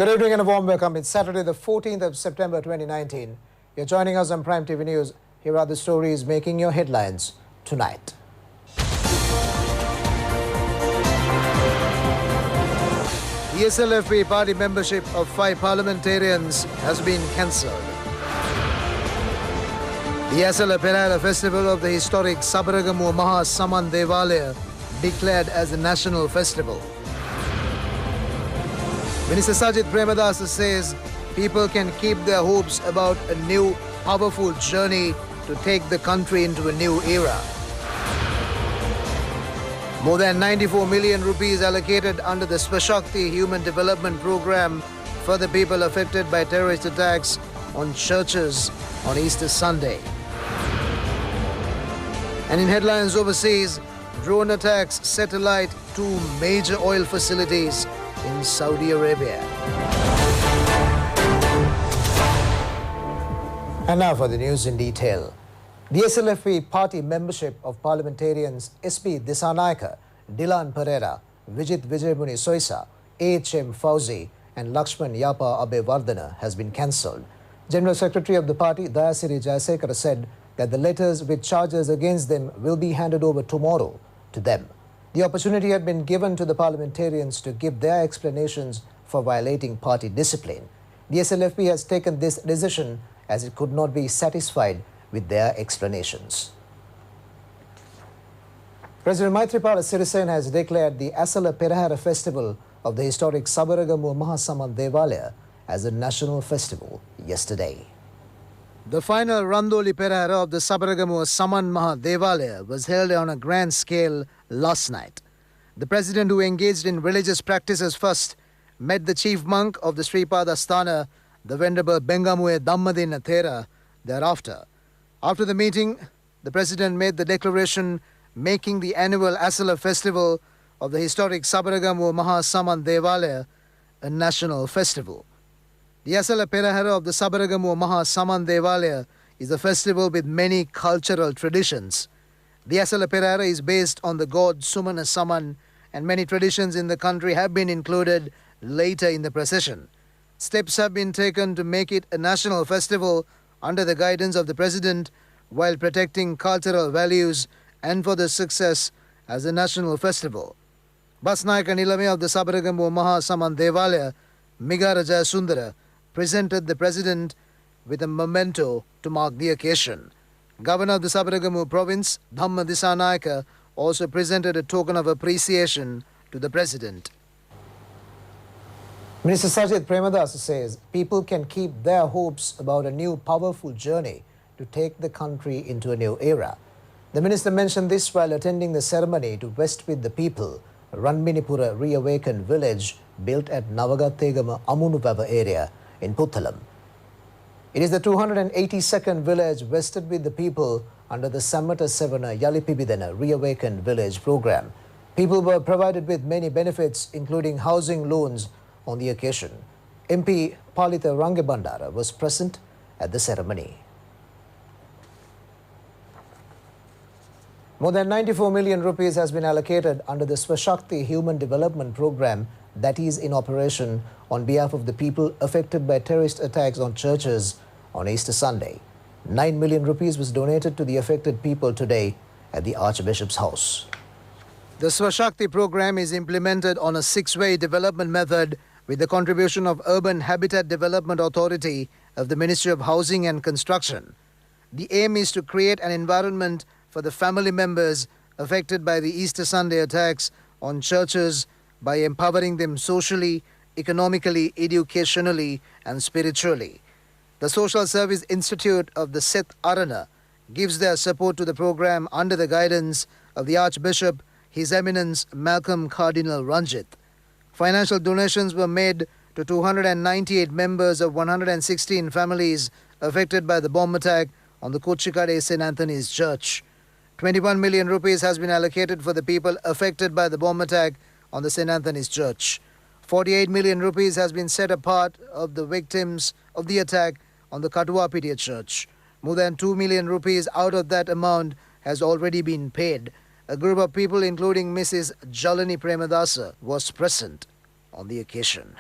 Good evening and a warm welcome. It's Saturday, the 14th of September 2019. You're joining us on Prime TV News. Here are the stories making your headlines tonight. The SLFP party membership of 5 parliamentarians has been cancelled. The Asala Perera festival of the historic Sabaragamu Maha Saman Devalaya declared as a national festival. Minister Sajid Premadasa says people can keep their hopes about a new, powerful journey to take the country into a new era. More than 94 million rupees allocated under the Swashakti Human Development Program for the people affected by terrorist attacks on churches on Easter Sunday. And in headlines overseas, drone attacks satellite 2 major oil facilities in Saudi Arabia. And now for the news in detail. The SLFP party membership of parliamentarians SP Dissanayake, Dilan Pereira, Vijit Vijayamuni Soisa, AHM Fauzi and Lakshman Yapa Abewardena has been cancelled. General Secretary of the party, Dayasiri Jayasekara, said that the letters with charges against them will be handed over tomorrow to them. The opportunity had been given to the parliamentarians to give their explanations for violating party discipline. The SLFP has taken this decision as it could not be satisfied with their explanations. President Maithripala Sirisena has declared the Asala Perahara festival of the historic Sabaragamu Mahasaman Devalaya as a national festival yesterday. The final Randoli Perahara of the Sabaragamu Saman Maha Devalaya was held on a grand scale last night. The president, who engaged in religious practices first, met the chief monk of the Sripada Sthana, the Venerable Bengamue Dhammadina Thera, thereafter. After the meeting, the president made the declaration making the annual Asala festival of the historic Sabaragamu Maha Saman Devalaya a national festival. The Asala Perahara of the Sabaragamu Maha Saman Devalaya is a festival with many cultural traditions. The Asala Perahara is based on the god Sumana Saman, and many traditions in the country have been included later in the procession. Steps have been taken to make it a national festival under the guidance of the president while protecting cultural values and for the success as a national festival. Basnayaka Nilame of the Sabaragamu Maha Saman Devalaya, Migara Jayasundara, presented the president with a memento to mark the occasion. Governor of the Sabaragamu province, Dhamma Dissanayake, also presented a token of appreciation to the president. Minister Sajid Premadasa says people can keep their hopes about a new powerful journey to take the country into a new era. The minister mentioned this while attending the ceremony to West with the People, Ranminipura Reawakened Village built at Navagategama Amunupava area in Puttalam. It is the 282nd village vested with the people under the Sammata Sevana Yalipibidana Reawakened Village program. People were provided with many benefits, including housing loans on the occasion. MP Palitha Rangebandara was present at the ceremony. More than 94 million rupees has been allocated under the Swashakti Human Development Program that is in operation on behalf of the people affected by terrorist attacks on churches on Easter Sunday. 9 million rupees was donated to the affected people today at the Archbishop's house. The Swashakti program is implemented on a 6-way development method with the contribution of Urban Habitat Development Authority of the Ministry of Housing and Construction. The aim is to create an environment for the family members affected by the Easter Sunday attacks on churches by empowering them socially, economically, educationally and spiritually. The Social Service Institute of the Seth Arana gives their support to the program under the guidance of the Archbishop, His Eminence Malcolm Cardinal Ranjit. Financial donations were made to 298 members of 116 families affected by the bomb attack on the Kochikade St. Anthony's Church. 21 million rupees has been allocated for the people affected by the bomb attack on the St. Anthony's Church. 48 million rupees has been set apart of the victims of the attack on the Katuwapitia Church. More than 2 million rupees out of that amount has already been paid. A group of people, including Mrs. Jalani Premadasa, was present on the occasion.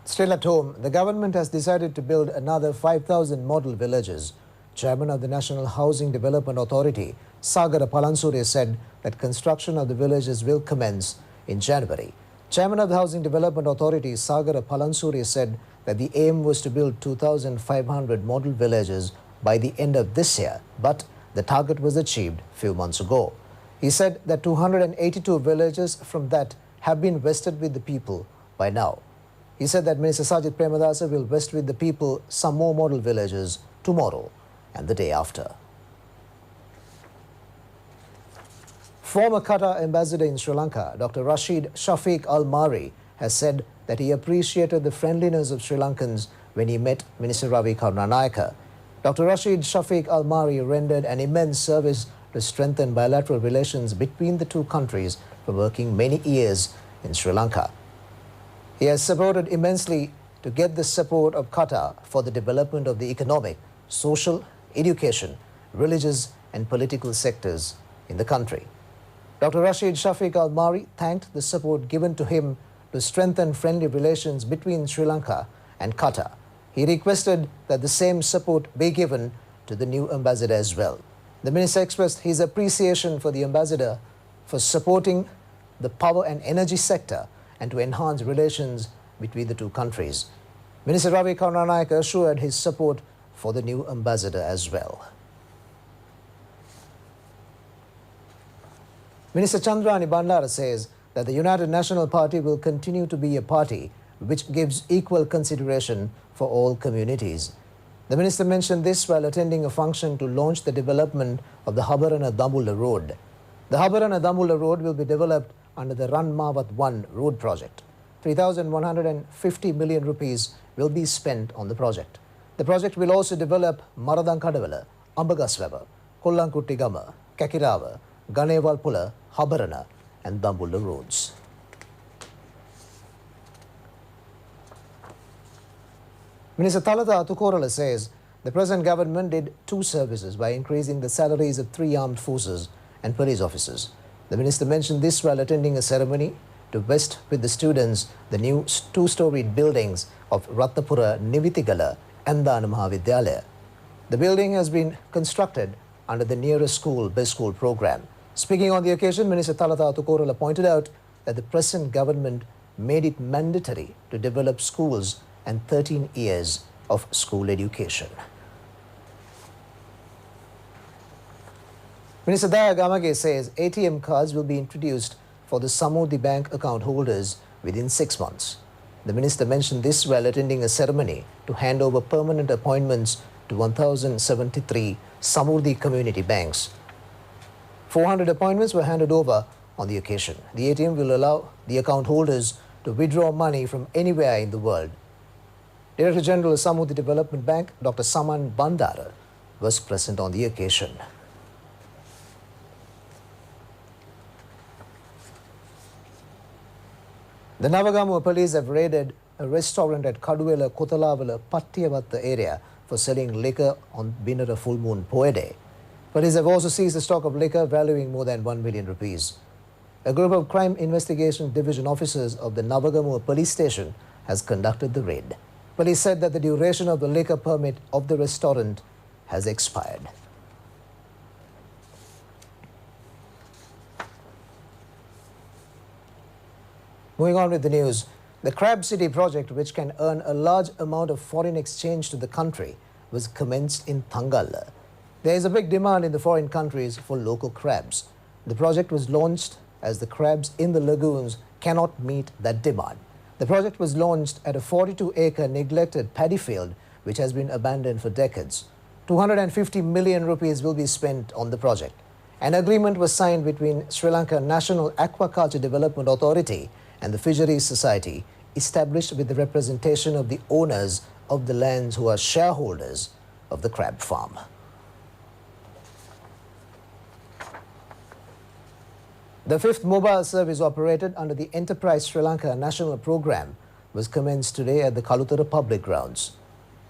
Still at home, the government has decided to build another 5,000 model villages. Chairman of the National Housing Development Authority, Sagara Palansure, said that construction of the villages will commence in January. Chairman of the Housing Development Authority, Sagara Palansure, said that the aim was to build 2,500 model villages by the end of this year, but the target was achieved a few months ago. He said that 282 villages from that have been vested with the people by now. He said that Minister Sajith Premadasa will vest with the people some more model villages tomorrow and the day after. Former Qatar ambassador in Sri Lanka, Dr. Rashid Shafiq Al-Mari, has said that he appreciated the friendliness of Sri Lankans when he met Minister Ravi Karunanayake. Dr. Rashid Shafiq Al-Mari rendered an immense service to strengthen bilateral relations between the two countries for working many years in Sri Lanka. He has supported immensely to get the support of Qatar for the development of the economic, social, education, religious and political sectors in the country. Dr. Rashid Shafiq Al-Mari thanked the support given to him to strengthen friendly relations between Sri Lanka and Qatar. He requested that the same support be given to the new ambassador as well. The minister expressed his appreciation for the ambassador for supporting the power and energy sector and to enhance relations between the two countries. Minister Ravi Karunanayake assured his support for the new ambassador as well. Minister Chandrani Bandara says that the United National Party will continue to be a party which gives equal consideration for all communities. The minister mentioned this while attending a function to launch the development of the Habarana-Dambulla Road. The Habarana-Dambulla Road will be developed under the Ran Mawat 1 road project. 3,150 million rupees will be spent on the project. The project will also develop Maradankadawala, Ambagaswaba, Kollankuttigama, Kakirawa, Ganewalpula, Habarana and Dambulla roads. Minister Thalatha Atukorala says the present government did two services by increasing the salaries of 3 armed forces and police officers. The minister mentioned this while attending a ceremony to vest with the students the new 2-storied buildings of Ratnapura Nivitigala and Dana Mahavidyalaya. The building has been constructed under the Nearest School, Best School program. Speaking on the occasion, Minister Thalatha Atukorala pointed out that the present government made it mandatory to develop schools and 13 years of school education. Minister Daya Gamage says ATM cards will be introduced for the Samurdhi Bank account holders within 6 months. The minister mentioned this while attending a ceremony to hand over permanent appointments to 1,073 Samurdhi community banks. 400 appointments were handed over on the occasion. The ATM will allow the account holders to withdraw money from anywhere in the world. Director General of Samurdhi Development Bank, Dr. Saman Bandara, was present on the occasion. The Navagamua police have raided a restaurant at Kaduwela Kotalavala Pattiyavatta area for selling liquor on Binara Full Moon Poe Day. Police have also seized a stock of liquor valuing more than 1 million rupees. A group of Crime Investigation Division officers of the Navagamua police station has conducted the raid. Police said that the duration of the liquor permit of the restaurant has expired. Moving on with the news, the Crab City project, which can earn a large amount of foreign exchange to the country, was commenced in Thangala. There is a big demand in the foreign countries for local crabs. The project was launched as the crabs in the lagoons cannot meet that demand. The project was launched at a 42-acre neglected paddy field which has been abandoned for decades. 250 million rupees will be spent on the project. An agreement was signed between Sri Lanka National Aquaculture Development Authority and the Fisheries Society, established with the representation of the owners of the lands who are shareholders of the crab farm. The 5th mobile service operated under the Enterprise Sri Lanka National Programme was commenced today at the Kalutara Public Grounds.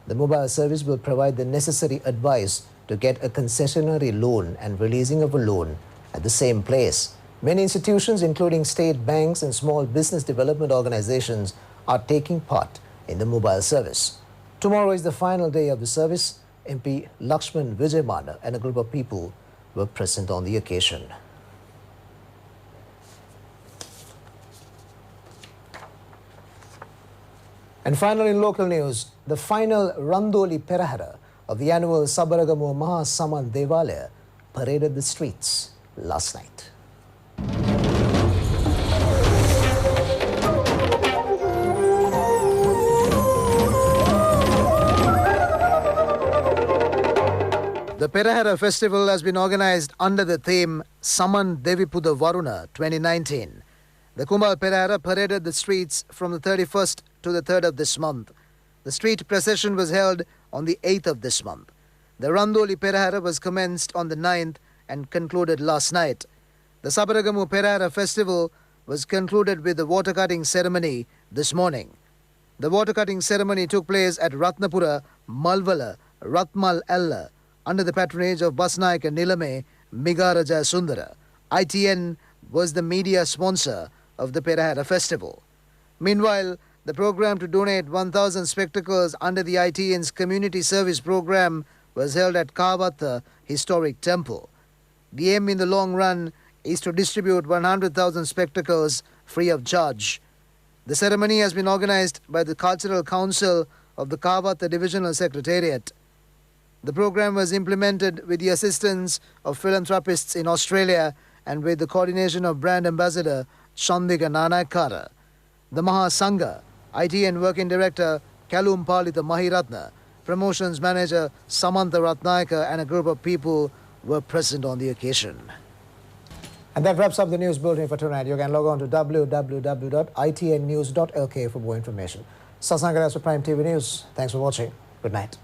The mobile service will provide the necessary advice to get a concessionary loan and releasing of a loan at the same place. Many institutions, including state banks and small business development organizations, are taking part in the mobile service. Tomorrow is the final day of the service. MP Life+news Vijay and a group of people were present on the occasion. And finally, in local news, the final Randoli Perahara of the annual Sabaragamu Mahasaman Devalaya paraded the streets last night. The Perahara festival has been organized under the theme Saman Devipuda Varuna 2019. The Kumbal Perahara paraded the streets from the 31st to the 3rd of this month. The street procession was held on the 8th of this month. The Randoli Perahara was commenced on the 9th and concluded last night. The Sabaragamu Perahara festival was concluded with the water cutting ceremony this morning. The water cutting ceremony took place at Ratnapura, Malvala, Ratmal Ella, under the patronage of Basnaika Nilame Migaraja Sundara. ITN was the media sponsor of the Perahara festival. Meanwhile, the program to donate 1,000 spectacles under the ITN's community service program was held at Kavatta Historic Temple. The aim in the long run is to distribute 100,000 spectacles free of charge. The ceremony has been organized by the Cultural Council of the Kavatta Divisional Secretariat. The program was implemented with the assistance of philanthropists in Australia and with the coordination of brand ambassador Chandika Nanakara. The Mahasangha, ITN Working Director Kalum Palita Mahiratna, Promotions Manager Samantha Ratnayaka and a group of people were present on the occasion. And that wraps up the news bulletin for tonight. You can log on to www.itnnews.lk for more information. Sasangaras for Prime TV News. Thanks for watching. Good night.